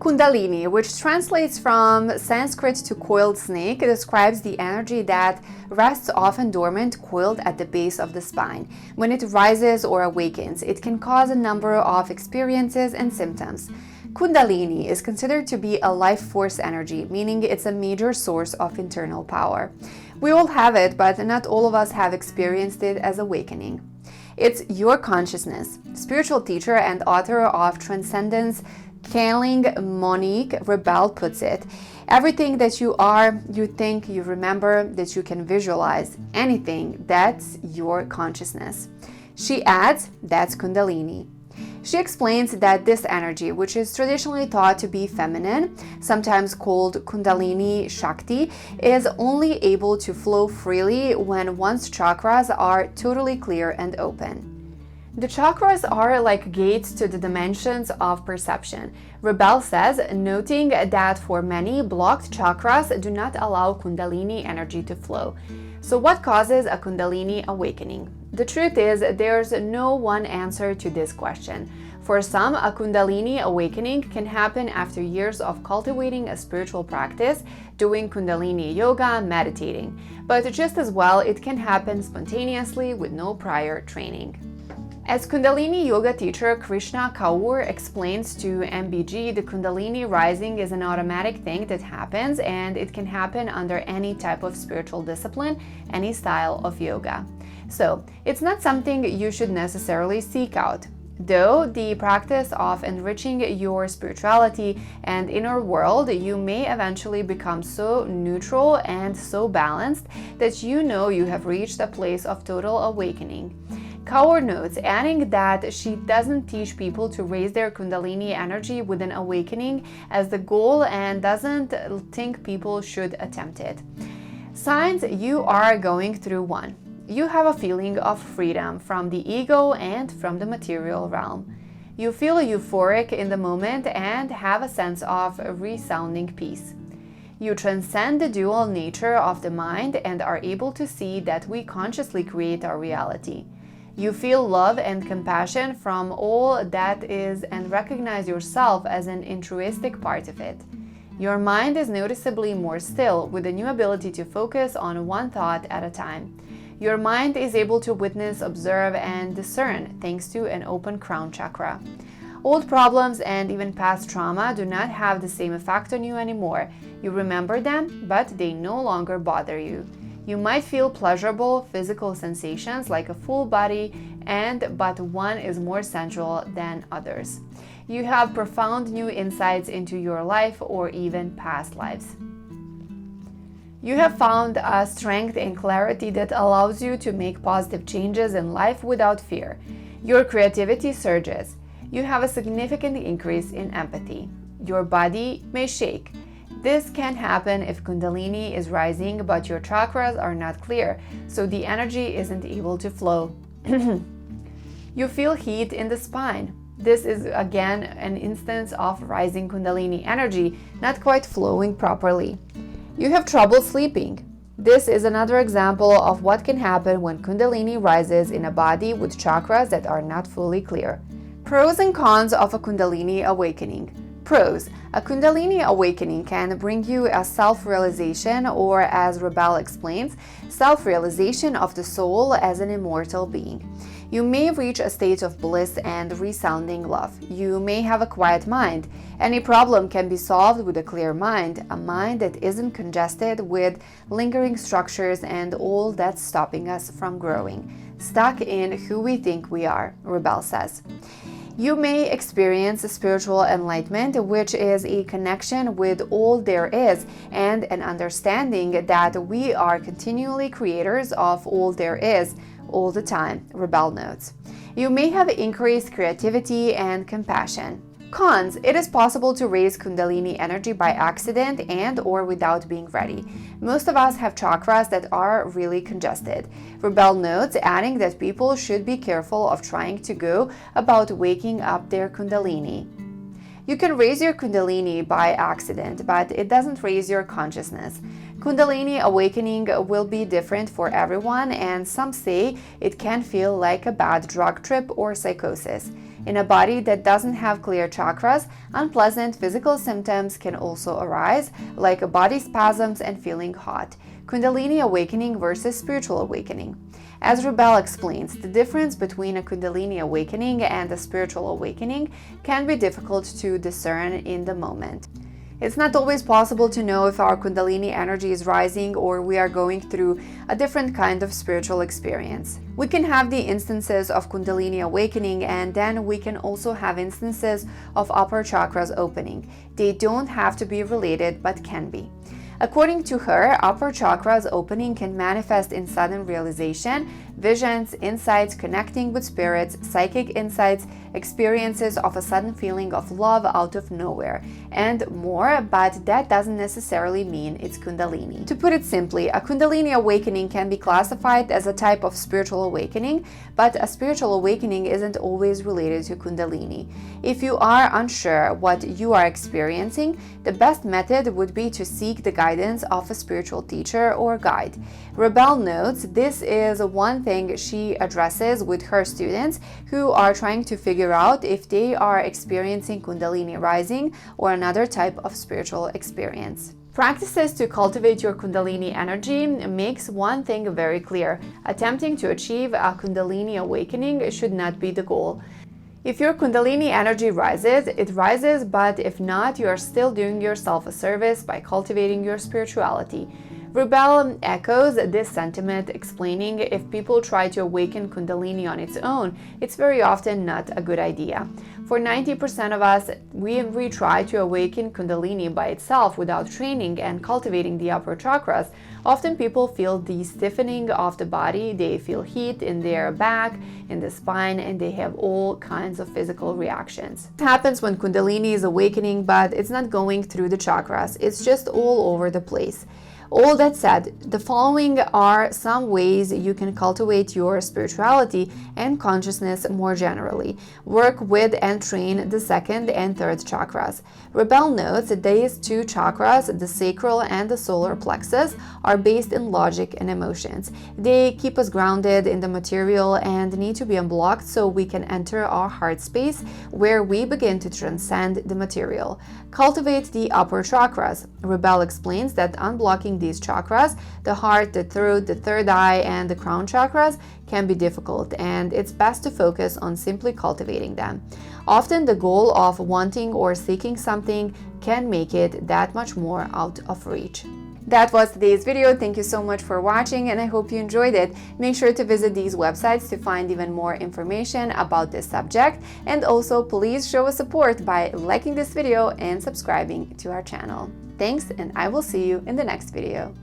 Kundalini, which translates from Sanskrit to coiled snake, describes the energy that rests often dormant, coiled at the base of the spine. When it rises or awakens, it can cause a number of experiences and symptoms. Kundalini is considered to be a life force energy, meaning it's a major source of internal power. We all have it, but not all of us have experienced it as awakening. It's your consciousness. Spiritual teacher and author of Transcendence, Kaling Monique Rebel puts it. Everything that you are, you think, you remember, that you can visualize, anything, that's your consciousness. She adds, that's Kundalini. She explains that this energy, which is traditionally thought to be feminine, sometimes called Kundalini Shakti, is only able to flow freely when one's chakras are totally clear and open. The chakras are like gates to the dimensions of perception. Rebel says, noting that for many, blocked chakras do not allow Kundalini energy to flow. So what causes a Kundalini awakening? The truth is, there's no one answer to this question. For some, a Kundalini awakening can happen after years of cultivating a spiritual practice, doing Kundalini yoga, meditating. But just as well, it can happen spontaneously with no prior training. As Kundalini yoga teacher Krishna Kaur explains to MBG, the Kundalini rising is an automatic thing that happens, and it can happen under any type of spiritual discipline, any style of yoga. So, it's not something you should necessarily seek out. Though the practice of enriching your spirituality and inner world, you may eventually become so neutral and so balanced that you know you have reached a place of total awakening. Kaur notes, adding that she doesn't teach people to raise their Kundalini energy with an awakening as the goal and doesn't think people should attempt it. Signs you are going through one. You have a feeling of freedom from the ego and from the material realm. You feel euphoric in the moment and have a sense of resounding peace. You transcend the dual nature of the mind and are able to see that we consciously create our reality. You feel love and compassion from all that is and recognize yourself as an altruistic part of it. Your mind is noticeably more still, with a new ability to focus on one thought at a time. Your mind is able to witness, observe, and discern thanks to an open crown chakra. Old problems and even past trauma do not have the same effect on you anymore. You remember them, but they no longer bother you. You might feel pleasurable physical sensations like a full body, but one is more sensual than others. You have profound new insights into your life or even past lives. You have found a strength and clarity that allows you to make positive changes in life without fear. Your creativity surges. You have a significant increase in empathy. Your body may shake. This can happen if Kundalini is rising, but your chakras are not clear, so the energy isn't able to flow. You feel heat in the spine. This is again an instance of rising Kundalini energy not quite flowing properly. You have trouble sleeping. This is another example of what can happen when Kundalini rises in a body with chakras that are not fully clear. Pros and cons of a Kundalini awakening. Pros. A Kundalini awakening can bring you a self-realization, or as Rebel explains, self-realization of the soul as an immortal being. You may reach a state of bliss and resounding love. You may have a quiet mind. Any problem can be solved with a clear mind, a mind that isn't congested with lingering structures and all that's stopping us from growing, stuck in who we think we are, Rebel says. You may experience spiritual enlightenment, which is a connection with all there is and an understanding that we are continually creators of all there is, all the time, Rebel notes. You may have increased creativity and compassion. Cons. It is possible to raise Kundalini energy by accident and or without being ready. Most of us have chakras that are really congested. Rebel notes, adding that people should be careful of trying to go about waking up their Kundalini. You can raise your Kundalini by accident, but it doesn't raise your consciousness. Kundalini awakening will be different for everyone, and some say it can feel like a bad drug trip or psychosis. In a body that doesn't have clear chakras, unpleasant physical symptoms can also arise, like body spasms and feeling hot. Kundalini awakening versus spiritual awakening. As Rebel explains, the difference between a Kundalini awakening and a spiritual awakening can be difficult to discern in the moment. It's not always possible to know if our Kundalini energy is rising or we are going through a different kind of spiritual experience. We can have the instances of Kundalini awakening, and then we can also have instances of upper chakras opening. They don't have to be related, but can be. According to her, upper chakras opening can manifest in sudden realization, visions, insights, connecting with spirits, psychic insights, experiences of a sudden feeling of love out of nowhere, and more, but that doesn't necessarily mean it's Kundalini. To put it simply, a Kundalini awakening can be classified as a type of spiritual awakening, but a spiritual awakening isn't always related to Kundalini. If you are unsure what you are experiencing, the best method would be to seek the guidance of a spiritual teacher or guide. Rebel notes this is one thing she addresses with her students who are trying to figure out if they are experiencing Kundalini rising or another type of spiritual experience. Practices to cultivate your Kundalini energy makes one thing very clear. Attempting to achieve a Kundalini awakening should not be the goal. If your Kundalini energy rises, it rises, but if not, you are still doing yourself a service by cultivating your spirituality. Rebel echoes this sentiment, explaining if people try to awaken Kundalini on its own, it's very often not a good idea. For 90% of us, we try to awaken Kundalini by itself without training and cultivating the upper chakras. Often people feel the stiffening of the body, they feel heat in their back, in the spine, and they have all kinds of physical reactions. It happens when Kundalini is awakening, but it's not going through the chakras, it's just all over the place. All that said, the following are some ways you can cultivate your spirituality and consciousness more generally. Work with and train the second and third chakras. Rebel notes that these two chakras, the sacral and the solar plexus, are based in logic and emotions. They keep us grounded in the material and need to be unblocked so we can enter our heart space where we begin to transcend the material. Cultivate the upper chakras. Rebel explains that unblocking these chakras, the heart, the throat, the third eye, and the crown chakras, can be difficult, and it's best to focus on simply cultivating them. Often the goal of wanting or seeking something can make it that much more out of reach. That was today's video. Thank you so much for watching, and I hope you enjoyed it. Make sure to visit these websites to find even more information about this subject, and also please show us support by liking this video and subscribing to our channel. Thanks, and I will see you in the next video.